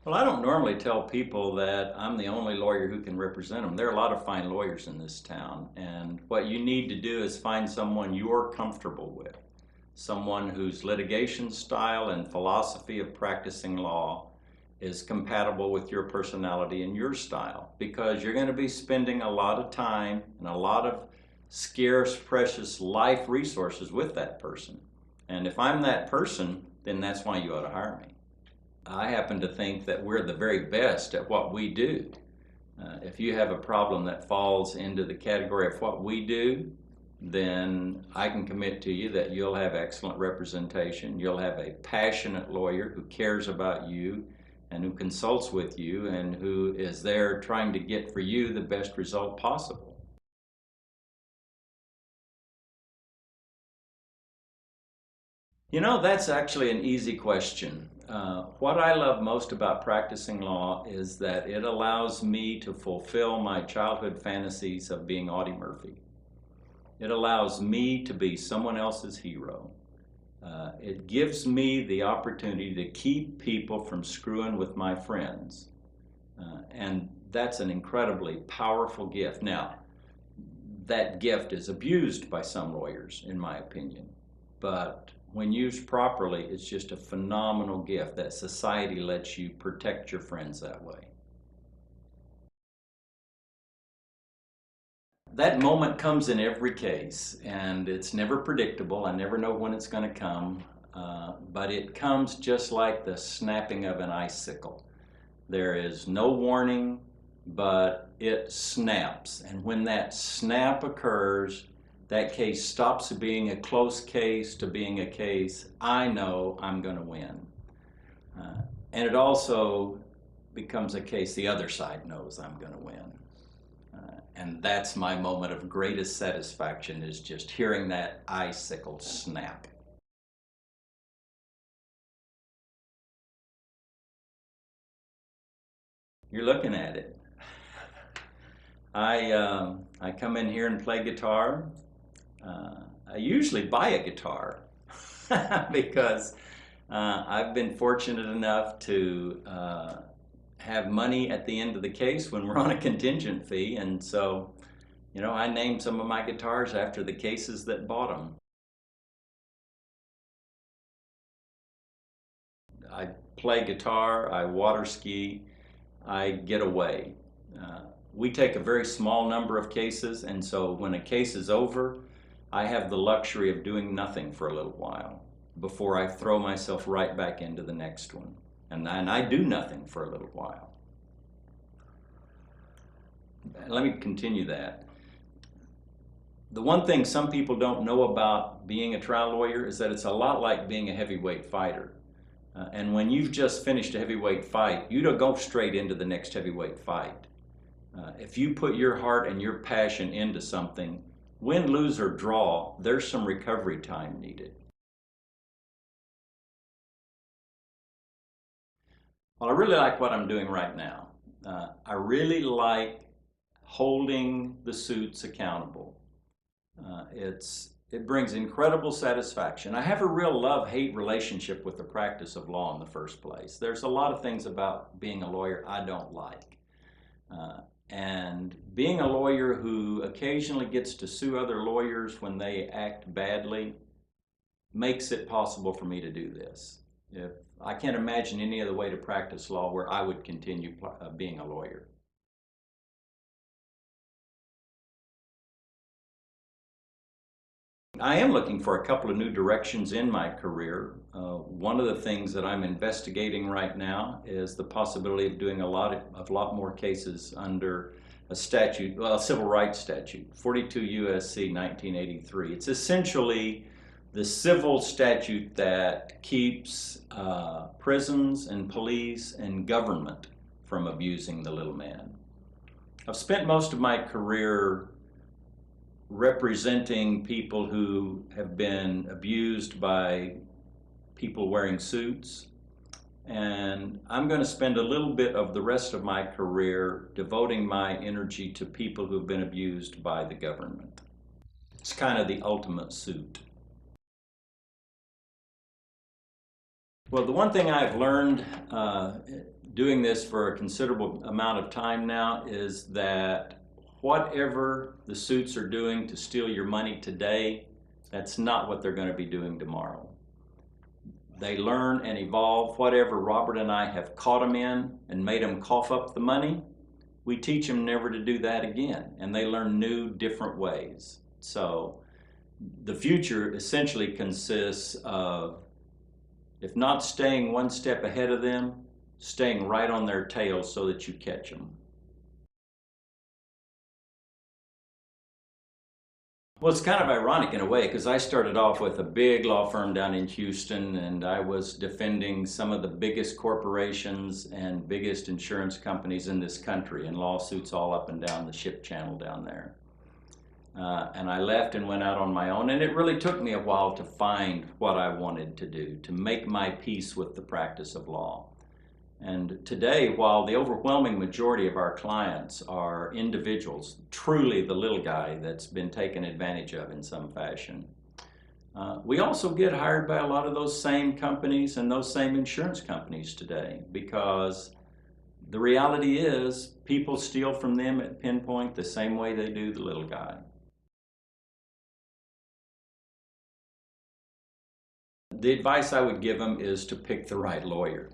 Well, I don't normally tell people that I'm the only lawyer who can represent them. There are a lot of fine lawyers in this town, and what you need to do is find someone you're comfortable with, someone whose litigation style and philosophy of practicing law is compatible with your personality and your style, because you're going to be spending a lot of time and a lot of scarce, precious life resources with that person. And if I'm that person, then that's why you ought to hire me. I happen to think that we're the very best at what we do. If you have a problem that falls into the category of what we do, then I can commit to you that you'll have excellent representation. You'll have a passionate lawyer who cares about you and who consults with you and who is there trying to get for you the best result possible. You know, that's actually an easy question. What I love most about practicing law is that it allows me to fulfill my childhood fantasies of being Audie Murphy. It allows me to be someone else's hero. It gives me the opportunity to keep people from screwing with my friends. And that's an incredibly powerful gift. Now, that gift is abused by some lawyers, in my opinion. But when used properly, it's just a phenomenal gift that society lets you protect your friends that way. That moment comes in every case, and it's never predictable. I never know when it's going to come, but it comes just like the snapping of an icicle. There is no warning, but it snaps. And when that snap occurs, that case stops being a close case to being a case I know I'm going to win. And it also becomes a case the other side knows I'm going to win. And that's my moment of greatest satisfaction, is just hearing that icicle snap. You're looking at it. I come in here and play guitar. I usually buy a guitar because I've been fortunate enough to have money at the end of the case when we're on a contingent fee, and so, you know, I named some of my guitars after the cases that bought them. I play guitar, I water ski, I get away. We take a very small number of cases, and so when a case is over, I have the luxury of doing nothing for a little while before I throw myself right back into the next one. And I do nothing for a little while. Let me continue that. The one thing some people don't know about being a trial lawyer is that it's a lot like being a heavyweight fighter. And when you've just finished a heavyweight fight, you don't go straight into the next heavyweight fight. If you put your heart and your passion into something, win, lose, or draw, there's some recovery time needed. Well, I really like what I'm doing right now. I really like holding the suits accountable. It brings incredible satisfaction. I have a real love-hate relationship with the practice of law in the first place. There's a lot of things about being a lawyer I don't like. And being a lawyer who occasionally gets to sue other lawyers when they act badly makes it possible for me to do this. I can't imagine any other way to practice law where I would continue being a lawyer. I am looking for a couple of new directions in my career. One of the things that I'm investigating right now is the possibility of doing a lot more cases under a statute, well, a civil rights statute, 42 U.S.C. 1983. It's essentially the civil statute that keeps prisons and police and government from abusing the little man. I've spent most of my career representing people who have been abused by people wearing suits. And I'm going to spend a little bit of the rest of my career devoting my energy to people who've been abused by the government. It's kind of the ultimate suit. Well, the one thing I've learned doing this for a considerable amount of time now is that whatever the suits are doing to steal your money today, that's not what they're going to be doing tomorrow. They learn and evolve. Whatever Robert and I have caught them in and made them cough up the money, we teach them never to do that again, and they learn new, different ways. So the future essentially consists of, if not staying one step ahead of them, staying right on their tail so that you catch them. Well, it's kind of ironic in a way, because I started off with a big law firm down in Houston, and I was defending some of the biggest corporations and biggest insurance companies in this country in lawsuits all up and down the ship channel down there. And I left and went out on my own, and it really took me a while to find what I wanted to do, to make my peace with the practice of law. And today, while the overwhelming majority of our clients are individuals, truly the little guy that's been taken advantage of in some fashion, we also get hired by a lot of those same companies and those same insurance companies today, because the reality is people steal from them at pinpoint the same way they do the little guy. The advice I would give them is to pick the right lawyer.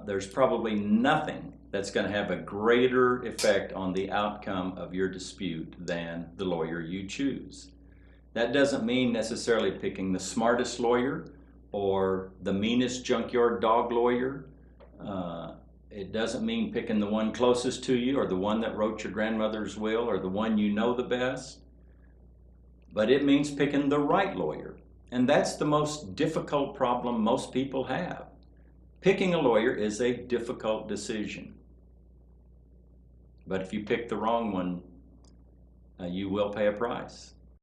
There's probably nothing that's going to have a greater effect on the outcome of your dispute than the lawyer you choose. That doesn't mean necessarily picking the smartest lawyer or the meanest junkyard dog lawyer. It doesn't mean picking the one closest to you or the one that wrote your grandmother's will or the one you know the best. But it means picking the right lawyer. And that's the most difficult problem most people have. Picking a lawyer is a difficult decision. But if you pick the wrong one, you will pay a price.